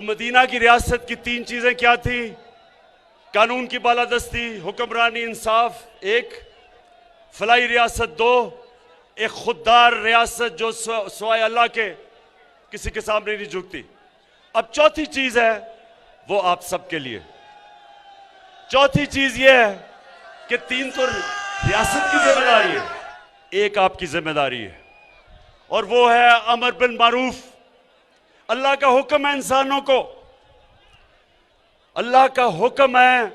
Medina की रियासत की तीन चीजें क्या थी? कानून की बालादस्ती, हुक्मरानी, इंसाफ एक, फलाई रियासत दो, एक खुददार रियासत जो सिवाय अल्लाह के किसी के सामने नहीं झुकती। अब चौथी चीज है वो आप सबके लिए। चौथी चीज ये है कि तीन तो रियासत की जिम्मेदारी है, एक आपकी जिम्मेदारी है, और वो है अमर बिल मारूफ। अल्लाह का हुक्म है इंसानों को, अल्लाह का हुक्म है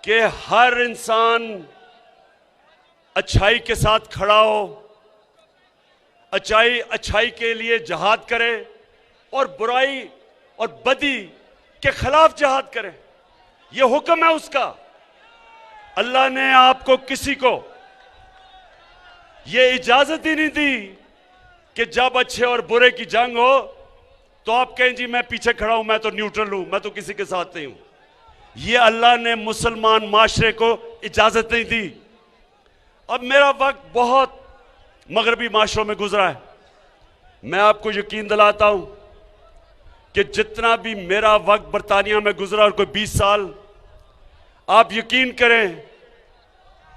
कि हर इंसान अच्छाई के साथ खड़ा हो, अच्छाई के लिए जहाद करे और बुराई और बदी के खिलाफ जहाद करे। यह हुक्म है उसका। अल्लाह ने आपको किसी को यह इजाजत ही नहीं दी कि जब अच्छे और बुरे की जंग हो तो आप कहें जी मैं पीछे खड़ा हूं, मैं तो न्यूट्रल हूं, मैं तो किसी के साथ नहीं हूं। यह अल्लाह ने मुसलमान माशरे को इजाजत नहीं दी। अब मेरा वक्त बहुत मगरबी माशरों में गुजरा है। मैं आपको यकीन दिलाता हूं कि जितना भी मेरा वक्त बरतानिया में गुजरा और कोई 20 साल, आप यकीन करें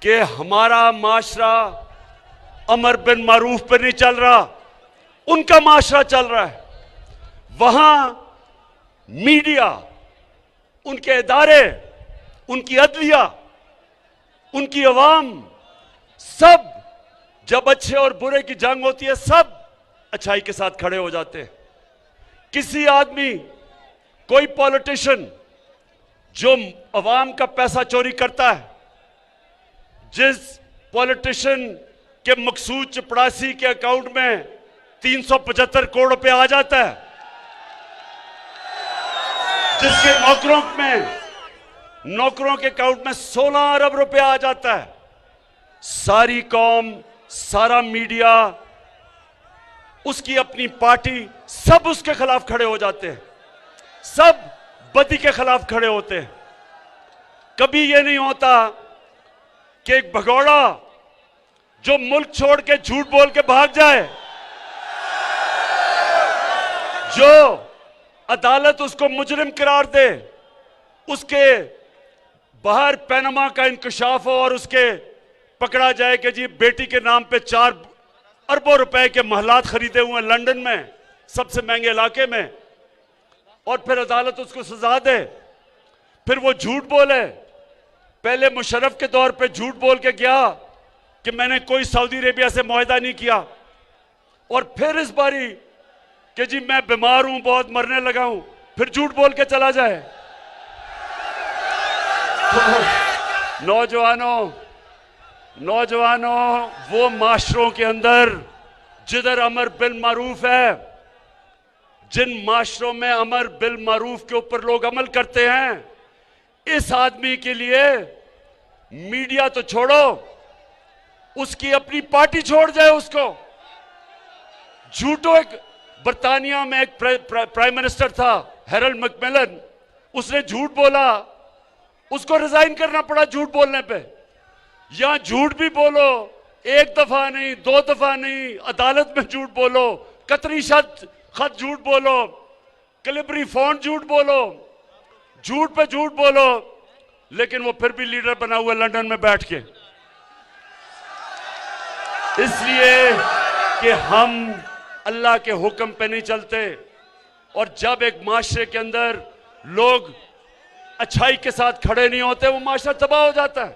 कि हमारा माशरा अमर बिन मारूफ पर नहीं चल रहा, उनका माशरा चल रहा है। वहां मीडिया, उनके इदारे, उनकी अदलिया, उनकी अवाम, सब जब अच्छे और बुरे की जंग होती है सब अच्छाई के साथ खड़े हो जाते हैं। किसी आदमी, कोई पॉलिटिशियन जो अवाम का पैसा चोरी करता है, जिस पॉलिटिशियन के मकसूद चपड़ासी के अकाउंट में 375 करोड़ रुपए आ जाता है, जिसके नौकरों के अकाउंट में 16 अरब रुपए आ जाता है, सारी कौम, सारा मीडिया, उसकी अपनी पार्टी, सब उसके खिलाफ खड़े हो जाते हैं, सब बदी के खिलाफ खड़े होते हैं। कभी यह नहीं होता कि एक भगौड़ा जो मुल्क छोड़ के झूठ बोल के भाग जाए, जो अदालत उसको मुजरिम करार दे, उसके बाहर पैनमा का इंकशाफ हो और उसके पकड़ा जाए कि जी बेटी के नाम पे 4 अरबों रुपए के महलात खरीदे हुए हैं लंदन में, सबसे महंगे इलाके में, और फिर अदालत उसको सजा दे, फिर वो झूठ बोले। पहले मुशर्रफ के दौर पे झूठ बोल के गया कि मैंने कोई सऊदी अरेबिया से मुआहदा नहीं किया, और फिर इस बारी कि जी मैं बीमार हूं, बहुत मरने लगा हूं, फिर झूठ बोल के चला जाए। तो नौजवानों, वो माशरों के अंदर जिधर अमर बिल मारूफ है, जिन माशरों में अमर बिल मारूफ के ऊपर लोग अमल करते हैं, इस आदमी के लिए मीडिया तो छोड़ो, उसकी अपनी पार्टी छोड़ जाए उसको। झूठो, एक बरतानिया में एक प्राइम मिनिस्टर था हैरल्ड मैकमिलन, उसने झूठ बोला, उसको रिजाइन करना पड़ा झूठ बोलने पे। यहां झूठ भी बोलो, एक दफा नहीं, 2 दफा नहीं, अदालत में झूठ बोलो, कतरी खत झूठ बोलो, कैलिबरी फॉन्ट झूठ बोलो, झूठ पे झूठ बोलो, लेकिन वो फिर भी लीडर बना हुआ लंदन में बैठ के। इसलिए कि हम अल्लाह के हुक्म पे नहीं चलते, और जब एक माशरे के अंदर लोग अच्छाई के साथ खड़े नहीं होते, वो माशरा तबाह हो जाता है।